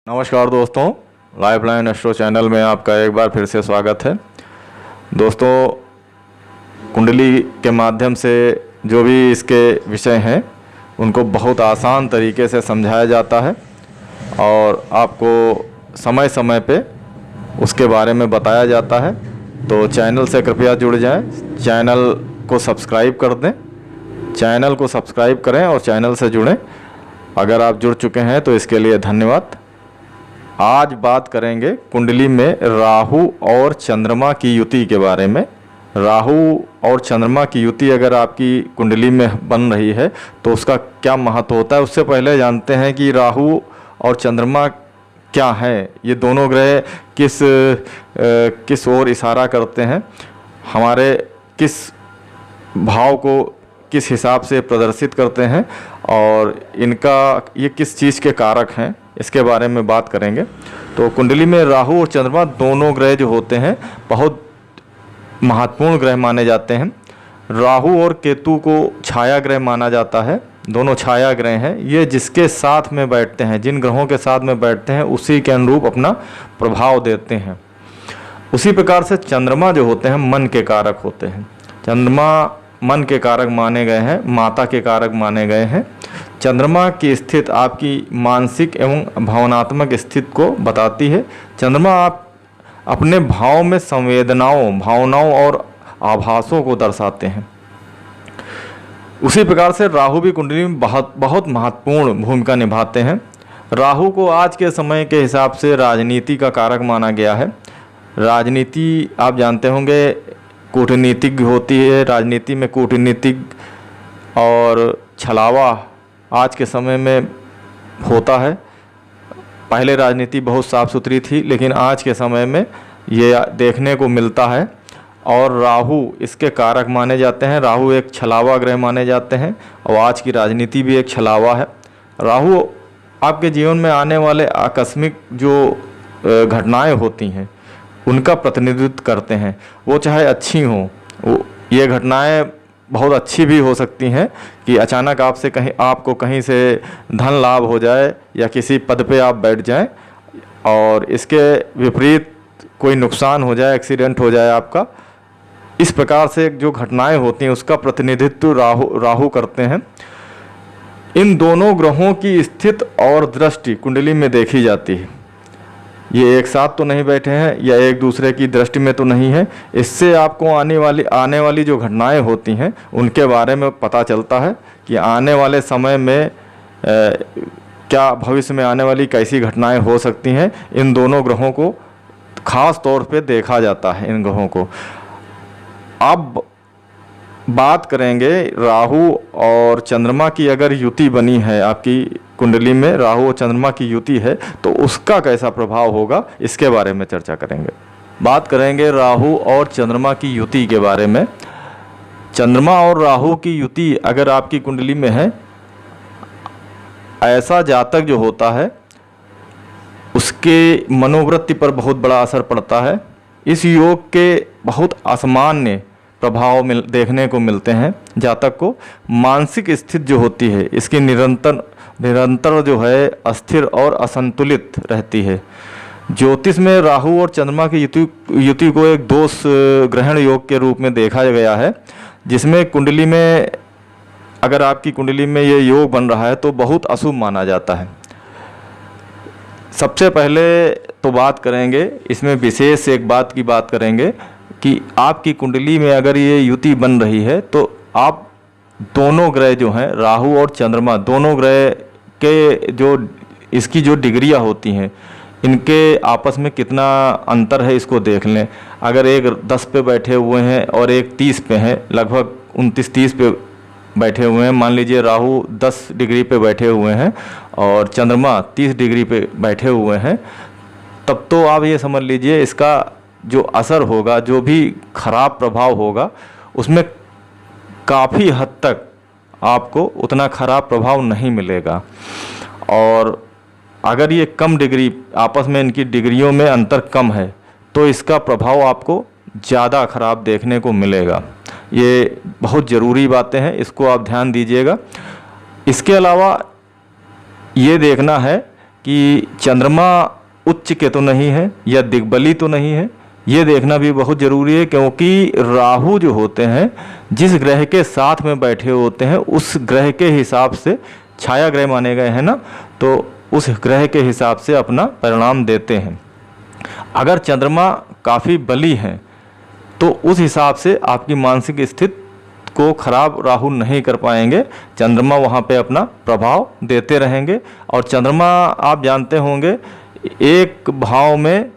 नमस्कार दोस्तों, lifeline astro channel में आपका एक बार फिर से स्वागत है। दोस्तों, कुंडली के माध्यम से जो भी इसके विषय हैं उनको बहुत आसान तरीके से समझाया जाता है और आपको समय समय पे उसके बारे में बताया जाता है। तो चैनल से कृपया जुड़ जाएं, चैनल को सब्सक्राइब कर दें, चैनल को सब्सक्राइब करें और चैनल से जुड़ें। अगर आप जुड़ चुके हैं तो इसके लिए धन्यवाद। आज बात करेंगे कुंडली में राहु और चंद्रमा की युति के बारे में। राहु और चंद्रमा की युति अगर आपकी कुंडली में बन रही है तो उसका क्या महत्व होता है। उससे पहले जानते हैं कि राहु और चंद्रमा क्या है, ये दोनों ग्रह किस ओर इशारा करते हैं, हमारे किस भाव को किस हिसाब से प्रदर्शित करते हैं और इनका ये किस चीज़ के कारक हैं, इसके बारे में बात करेंगे। तो कुंडली में राहु और चंद्रमा दोनों ग्रह जो होते हैं बहुत महत्वपूर्ण ग्रह माने जाते हैं। राहु और केतु को छाया ग्रह माना जाता है, दोनों छाया ग्रह हैं। ये जिसके साथ में बैठते हैं, जिन ग्रहों के साथ में बैठते हैं उसी के अनुरूप अपना प्रभाव देते हैं। उसी प्रकार से चंद्रमा जो होते हैं मन के कारक होते हैं। चंद्रमा मन के कारक माने गए हैं, माता के कारक माने गए हैं। चंद्रमा की स्थिति आपकी मानसिक एवं भावनात्मक स्थिति को बताती है। चंद्रमा आप अपने भाव में संवेदनाओं, भावनाओं और आभासों को दर्शाते हैं। उसी प्रकार से राहु भी कुंडली में बहुत महत्वपूर्ण भूमिका निभाते हैं। राहु को आज के समय के हिसाब से राजनीति का कारक माना गया है। राजनीति आप जानते होंगे कूटनीतिक होती है, राजनीति में कूटनीतिक और छलावा आज के समय में होता है। पहले राजनीति बहुत साफ़ सुथरी थी, लेकिन आज के समय में ये देखने को मिलता है और राहु इसके कारक माने जाते हैं। राहु एक छलावा ग्रह माने जाते हैं और आज की राजनीति भी एक छलावा है। राहु आपके जीवन में आने वाले आकस्मिक जो घटनाएं होती हैं उनका प्रतिनिधित्व करते हैं, वो चाहे अच्छी हों। ये घटनाएं बहुत अच्छी भी हो सकती हैं कि अचानक आपको कहीं से धन लाभ हो जाए या किसी पद पे आप बैठ जाएं और इसके विपरीत कोई नुकसान हो जाए, एक्सीडेंट हो जाए आपका। इस प्रकार से जो घटनाएं होती हैं उसका प्रतिनिधित्व राहु करते हैं। इन दोनों ग्रहों की स्थिति और दृष्टि कुंडली में देखी जाती है। ये एक साथ तो नहीं बैठे हैं या एक दूसरे की दृष्टि में तो नहीं है। इससे आपको आने वाली जो घटनाएं होती हैं उनके बारे में पता चलता है कि आने वाले समय में क्या भविष्य में आने वाली कैसी घटनाएं हो सकती हैं। इन दोनों ग्रहों को खास तौर पे देखा जाता है, इन ग्रहों को। अब बात करेंगे राहु और चंद्रमा की अगर युति बनी है, आपकी कुंडली में राहु और चंद्रमा की युति है तो उसका कैसा प्रभाव होगा, इसके बारे में चर्चा करेंगे। बात करेंगे राहु और चंद्रमा की युति के बारे में। चंद्रमा और राहु की युति अगर आपकी कुंडली में है, ऐसा जातक जो होता है उसके मनोवृत्ति पर बहुत बड़ा असर पड़ता है। इस योग के बहुत असामान्य प्रभाव देखने को मिलते हैं। जातक को मानसिक स्थिति जो होती है इसकी निरंतर जो है अस्थिर और असंतुलित रहती है। ज्योतिष में राहु और चंद्रमा की युति को एक दोष ग्रहण योग के रूप में देखा गया है, जिसमें कुंडली में अगर आपकी कुंडली में ये योग बन रहा है तो बहुत अशुभ माना जाता है। सबसे पहले तो बात करेंगे इसमें विशेष एक बात की बात करेंगे कि आपकी कुंडली में अगर ये युति बन रही है तो आप दोनों ग्रह जो हैं राहु और चंद्रमा, दोनों ग्रह के जो इसकी जो डिग्रियां होती हैं इनके आपस में कितना अंतर है इसको देख लें। अगर एक 10 पे बैठे हुए हैं और एक 30 पे हैं, लगभग 29-30 पे बैठे हुए हैं। मान लीजिए राहु 10 डिग्री पे बैठे हुए हैं और चंद्रमा 30 डिग्री पे बैठे हुए हैं, तब तो आप ये समझ लीजिए इसका जो असर होगा, जो भी खराब प्रभाव होगा, उसमें काफ़ी हद तक आपको उतना खराब प्रभाव नहीं मिलेगा। और अगर ये कम डिग्री, आपस में इनकी डिग्रियों में अंतर कम है तो इसका प्रभाव आपको ज़्यादा खराब देखने को मिलेगा। ये बहुत ज़रूरी बातें हैं, इसको आप ध्यान दीजिएगा। इसके अलावा ये देखना है कि चंद्रमा उच्च के तो नहीं है या दिग्बली तो नहीं है, ये देखना भी बहुत ज़रूरी है। क्योंकि राहु जो होते हैं जिस ग्रह के साथ में बैठे होते हैं उस ग्रह के हिसाब से, छाया ग्रह माने गए हैं ना, तो उस ग्रह के हिसाब से अपना परिणाम देते हैं। अगर चंद्रमा काफ़ी बली हैं तो उस हिसाब से आपकी मानसिक स्थिति को खराब राहु नहीं कर पाएंगे, चंद्रमा वहाँ पे अपना प्रभाव देते रहेंगे। और चंद्रमा आप जानते होंगे एक भाव में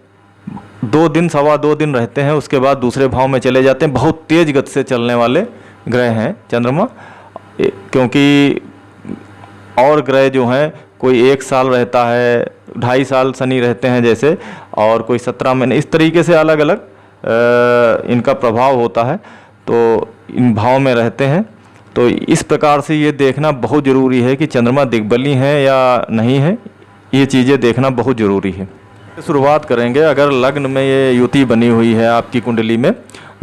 2 दिन सवा 2 दिन रहते हैं, उसके बाद दूसरे भाव में चले जाते हैं। बहुत तेज गति से चलने वाले ग्रह हैं चंद्रमा, क्योंकि और ग्रह जो हैं कोई 1 साल रहता है, 2.5 साल शनि रहते हैं जैसे, और कोई 17 महीने, इस तरीके से अलग अलग इनका प्रभाव होता है, तो इन भाव में रहते हैं। तो इस प्रकार से ये देखना बहुत ज़रूरी है कि चंद्रमा दिग्बली हैं या नहीं है, ये चीज़ें देखना बहुत ज़रूरी है। शुरुआत करेंगे, अगर लग्न में ये युति बनी हुई है आपकी कुंडली में,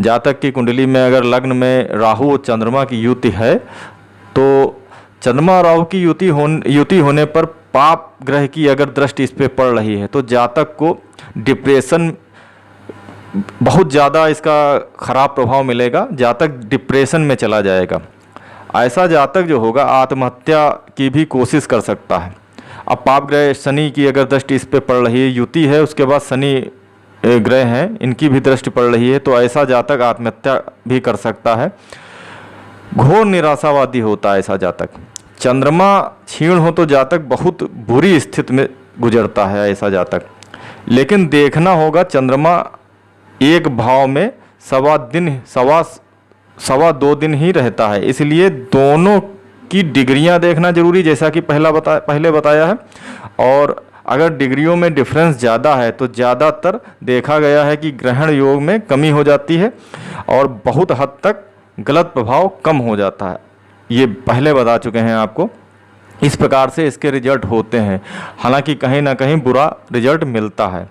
जातक की कुंडली में अगर लग्न में राहु और चंद्रमा की युति है, तो चंद्रमा राहु की युति होने पर पाप ग्रह की अगर दृष्टि इस पर पड़ रही है तो जातक को डिप्रेशन, बहुत ज़्यादा इसका खराब प्रभाव मिलेगा, जातक डिप्रेशन में चला जाएगा। ऐसा जातक जो होगा आत्महत्या की भी कोशिश कर सकता है। अब पाप ग्रह शनि की अगर दृष्टि इस पे पड़ रही है, युति है, उसके बाद शनि ग्रह हैं, इनकी भी दृष्टि पड़ रही है, तो ऐसा जातक आत्महत्या भी कर सकता है। घोर निराशावादी होता है ऐसा जातक। चंद्रमा क्षीण हो तो जातक बहुत बुरी स्थिति में गुजरता है ऐसा जातक। लेकिन देखना होगा चंद्रमा एक भाव में सवा 2 दिन ही रहता है, इसलिए दोनों की डिग्रियां देखना जरूरी, जैसा कि पहले बताया है। और अगर डिग्रियों में डिफरेंस ज़्यादा है तो ज़्यादातर देखा गया है कि ग्रहण योग में कमी हो जाती है और बहुत हद तक गलत प्रभाव कम हो जाता है। ये पहले बता चुके हैं आपको। इस प्रकार से इसके रिजल्ट होते हैं, हालांकि कहीं ना कहीं बुरा रिजल्ट मिलता है।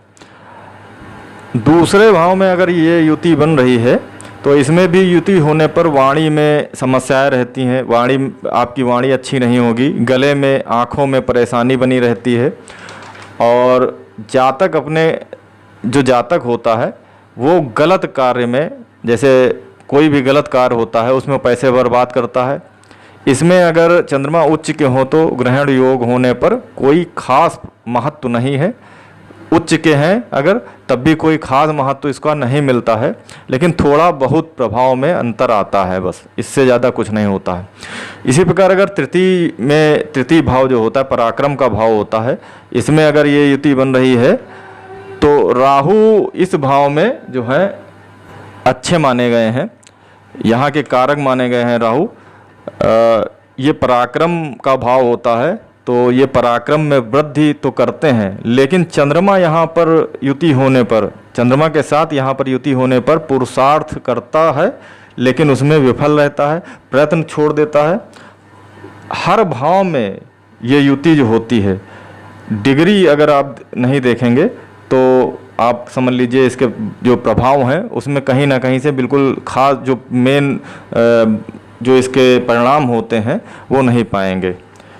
दूसरे भाव में अगर ये युति बन रही है तो इसमें भी युति होने पर वाणी में समस्याएं रहती हैं, आपकी वाणी अच्छी नहीं होगी, गले में आँखों में परेशानी बनी रहती है। और जो जातक होता है वो गलत कार्य में, जैसे कोई भी गलत कार्य होता है उसमें पैसे बर्बाद करता है। इसमें अगर चंद्रमा उच्च के हों तो ग्रहण योग होने पर कोई खास महत्व नहीं है। उच्च के हैं अगर तब भी कोई खास महत्व इसका नहीं मिलता है, लेकिन थोड़ा बहुत प्रभाव में अंतर आता है, बस इससे ज़्यादा कुछ नहीं होता है। इसी प्रकार अगर तृतीय भाव जो होता है पराक्रम का भाव होता है, इसमें अगर ये युति बन रही है तो राहु इस भाव में जो है अच्छे माने गए हैं, यहाँ के कारक माने गए हैं राहु। ये पराक्रम का भाव होता है तो ये पराक्रम में वृद्धि तो करते हैं, लेकिन चंद्रमा यहाँ पर युति होने पर, चंद्रमा के साथ यहाँ पर युति होने पर पुरुषार्थ करता है लेकिन उसमें विफल रहता है, प्रयत्न छोड़ देता है। हर भाव में ये युति जो होती है, डिग्री अगर आप नहीं देखेंगे तो आप समझ लीजिए इसके जो प्रभाव हैं उसमें कहीं ना कहीं से बिल्कुल खास जो मेन जो इसके परिणाम होते हैं वो नहीं पाएंगे,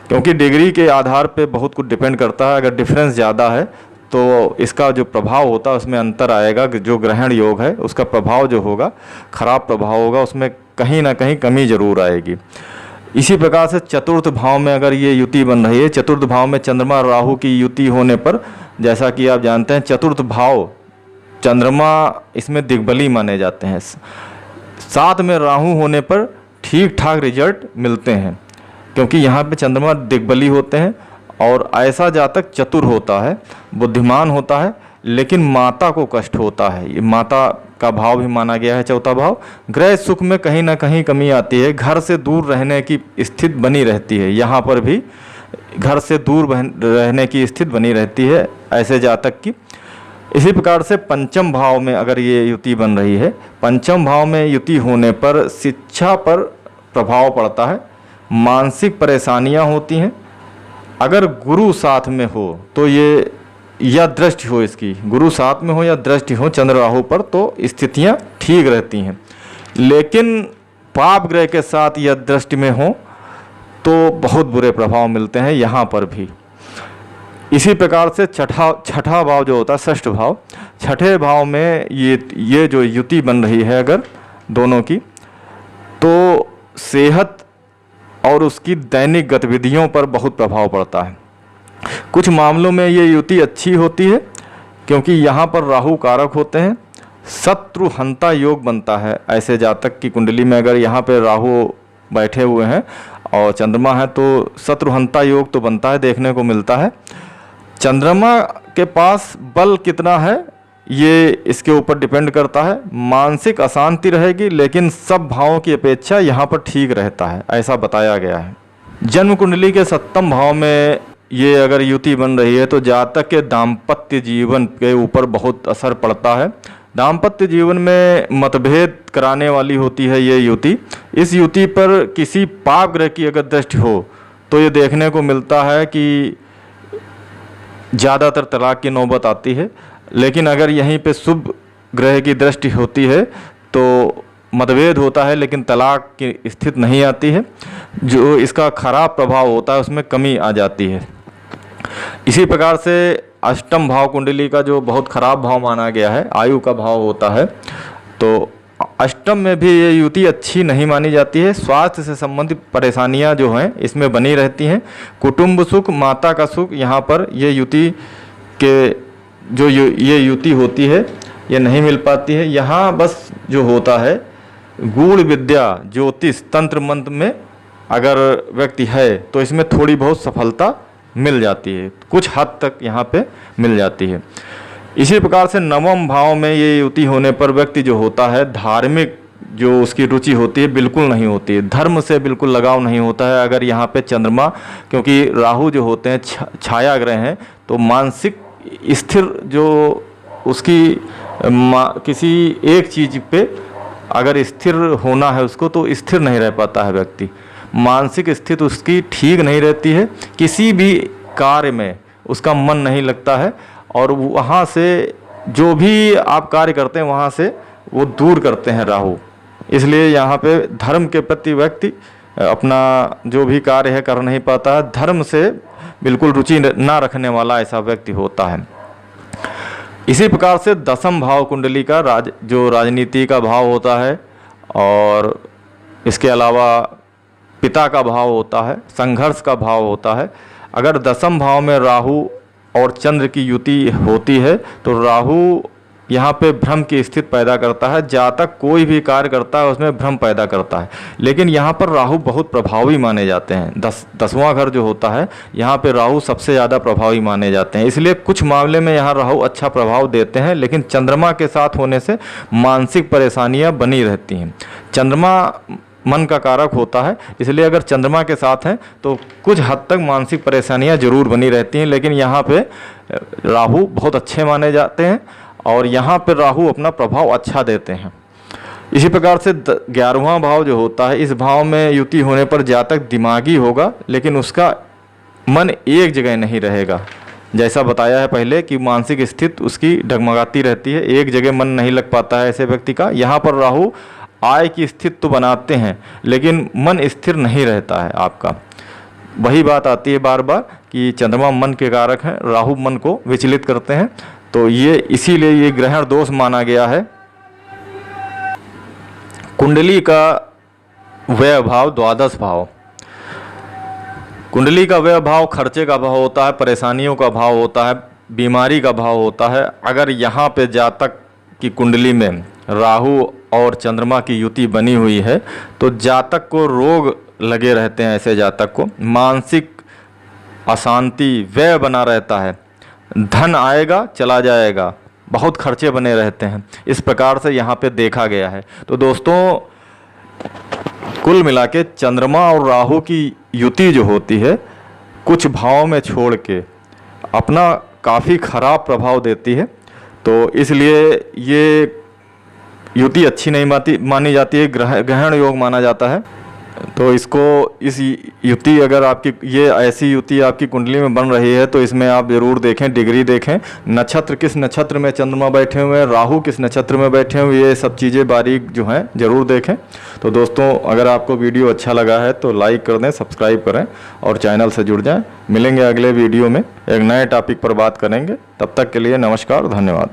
क्योंकि डिग्री के आधार पे बहुत कुछ डिपेंड करता है। अगर डिफरेंस ज़्यादा है तो इसका जो प्रभाव होता है उसमें अंतर आएगा। जो ग्रहण योग है उसका प्रभाव जो होगा, खराब प्रभाव होगा, उसमें कहीं ना कहीं कमी जरूर आएगी। इसी प्रकार से चतुर्थ भाव में अगर ये युति बन रही है, चतुर्थ भाव में चंद्रमा राहु की युति होने पर, जैसा कि आप जानते हैं चतुर्थ भाव चंद्रमा इसमें दिग्बली माने जाते हैं, साथ में राहु होने पर ठीक ठाक रिजल्ट मिलते हैं, क्योंकि यहाँ पे चंद्रमा दिग्बली होते हैं। और ऐसा जातक चतुर होता है, बुद्धिमान होता है, लेकिन माता को कष्ट होता है। ये माता का भाव भी माना गया है चौथा भाव। ग्रह सुख में कहीं ना कहीं कमी आती है, घर से दूर रहने की स्थिति बनी रहती है, यहाँ पर भी घर से दूर रहने की स्थिति बनी रहती है ऐसे जातक की। इसी प्रकार से पंचम भाव में अगर ये युति बन रही है, पंचम भाव में युति होने पर शिक्षा पर प्रभाव पड़ता है, मानसिक परेशानियां होती हैं। अगर गुरु साथ में हो तो ये, या दृष्टि हो इसकी, गुरु साथ में हो या दृष्टि हो चंद्र राहु पर, तो स्थितियां ठीक रहती हैं। लेकिन पाप ग्रह के साथ या दृष्टि में हो तो बहुत बुरे प्रभाव मिलते हैं यहाँ पर भी। इसी प्रकार से छठा भाव जो होता है, षष्ठ भाव, छठे भाव में ये जो युति बन रही है अगर दोनों की, तो सेहत और उसकी दैनिक गतिविधियों पर बहुत प्रभाव पड़ता है। कुछ मामलों में ये युति अच्छी होती है क्योंकि यहाँ पर राहु कारक होते हैं। शत्रुहंता योग बनता है ऐसे जातक की कुंडली में, अगर यहाँ पे राहु बैठे हुए हैं और चंद्रमा है तो शत्रुहंता योग तो बनता है, देखने को मिलता है। चंद्रमा के पास बल कितना है ये इसके ऊपर डिपेंड करता है। मानसिक अशांति रहेगी लेकिन सब भावों की अपेक्षा यहाँ पर ठीक रहता है, ऐसा बताया गया है। जन्म कुंडली के 7वें भाव में ये अगर युति बन रही है तो जातक के दाम्पत्य जीवन के ऊपर बहुत असर पड़ता है। दाम्पत्य जीवन में मतभेद कराने वाली होती है ये युति। इस युति पर किसी पाप ग्रह की अगर दृष्टि हो तो ये देखने को मिलता है कि ज़्यादातर तलाक की नौबत आती है, लेकिन अगर यहीं पे शुभ ग्रह की दृष्टि होती है तो मतभेद होता है लेकिन तलाक की स्थिति नहीं आती है। जो इसका खराब प्रभाव होता है उसमें कमी आ जाती है। इसी प्रकार से अष्टम भाव कुंडली का जो बहुत खराब भाव माना गया है, आयु का भाव होता है, तो अष्टम में भी ये युति अच्छी नहीं मानी जाती है। स्वास्थ्य से संबंधित परेशानियां जो हैं इसमें बनी रहती हैं। कुटुंब सुख, माता का सुख, यहाँ पर ये युति के जो ये युति होती है ये नहीं मिल पाती है। यहाँ बस जो होता है गूढ़ विद्या, ज्योतिष, तंत्र मंत्र में अगर व्यक्ति है तो इसमें थोड़ी बहुत सफलता मिल जाती है, कुछ हद तक यहाँ पे मिल जाती है। इसी प्रकार से 9वें भाव में ये युति होने पर व्यक्ति जो होता है धार्मिक जो उसकी रुचि होती है बिल्कुल नहीं होती है, धर्म से बिल्कुल लगाव नहीं होता है। अगर यहाँ पे चंद्रमा, क्योंकि राहु जो होते हैं छाया ग्रह हैं, तो मानसिक स्थिर जो उसकी किसी एक चीज़ पे अगर स्थिर होना है उसको तो स्थिर नहीं रह पाता है व्यक्ति। मानसिक स्थिति उसकी ठीक नहीं रहती है, किसी भी कार्य में उसका मन नहीं लगता है और वहाँ से जो भी आप कार्य करते हैं वहाँ से वो दूर करते हैं राहु। इसलिए यहाँ पे धर्म के प्रति व्यक्ति अपना जो भी कार्य है कर नहीं पाता है, धर्म से बिल्कुल रुचि ना रखने वाला ऐसा व्यक्ति होता है। इसी प्रकार से 10वें भाव कुंडली का जो राजनीति का भाव होता है और इसके अलावा पिता का भाव होता है, संघर्ष का भाव होता है। अगर 10वें भाव में राहु और चंद्र की युति होती है तो राहु यहाँ पे भ्रम की स्थिति पैदा करता है। जातक कोई भी कार्य करता है उसमें भ्रम पैदा करता है, लेकिन यहाँ पर राहु बहुत प्रभावी माने जाते हैं। 10वां घर जो होता है यहाँ पे राहु सबसे ज़्यादा प्रभावी माने जाते हैं। इसलिए कुछ मामले में यहाँ राहु अच्छा प्रभाव देते हैं, लेकिन चंद्रमा के साथ होने से मानसिक परेशानियाँ बनी रहती हैं। चंद्रमा मन का कारक होता है, इसलिए अगर चंद्रमा के साथ हैं तो कुछ हद तक मानसिक परेशानियां जरूर बनी रहती हैं, लेकिन यहाँ पे राहु बहुत अच्छे माने जाते हैं और यहाँ पे राहु अपना प्रभाव अच्छा देते हैं। इसी प्रकार से 11वां भाव जो होता है, इस भाव में युति होने पर जातक दिमागी होगा लेकिन उसका मन एक जगह नहीं रहेगा। जैसा बताया है पहले कि मानसिक स्थिति उसकी डगमगाती रहती है, एक जगह मन नहीं लग पाता है ऐसे व्यक्ति का। यहाँ पर राहु आय की स्थिति तो बनाते हैं लेकिन मन स्थिर नहीं रहता है आपका। वही बात आती है बार बार कि चंद्रमा मन के कारक हैं, राहु मन को विचलित करते हैं, तो ये इसीलिए ये ग्रहण दोष माना गया है। कुंडली का व्यय भाव 12 भाव, कुंडली का व्यय भाव खर्चे का भाव होता है, परेशानियों का भाव होता है, बीमारी का भाव होता है। अगर यहाँ पे जातक की कुंडली में राहु और चंद्रमा की युति बनी हुई है तो जातक को रोग लगे रहते हैं। ऐसे जातक को मानसिक अशांति, व्यय बना रहता है, धन आएगा चला जाएगा, बहुत खर्चे बने रहते हैं। इस प्रकार से यहाँ पे देखा गया है। तो दोस्तों कुल मिला के चंद्रमा और राहु की युति जो होती है कुछ भाव में छोड़ के अपना काफ़ी खराब प्रभाव देती है, तो इसलिए ये युति अच्छी नहीं मानी जाती है, ग्रहण योग माना जाता है। तो इसको इस युति अगर आपकी ये ऐसी युति आपकी कुंडली में बन रही है तो इसमें आप ज़रूर देखें, डिग्री देखें, नक्षत्र किस नक्षत्र में चंद्रमा बैठे हुए हैं, राहु किस नक्षत्र में बैठे हुए, ये सब चीज़ें बारीक जो हैं ज़रूर देखें। तो दोस्तों अगर आपको वीडियो अच्छा लगा है तो लाइक कर दें, सब्सक्राइब करें और चैनल से जुड़ जाएँ। मिलेंगे अगले वीडियो में, एक नए टॉपिक पर बात करेंगे। तब तक के लिए नमस्कार, धन्यवाद।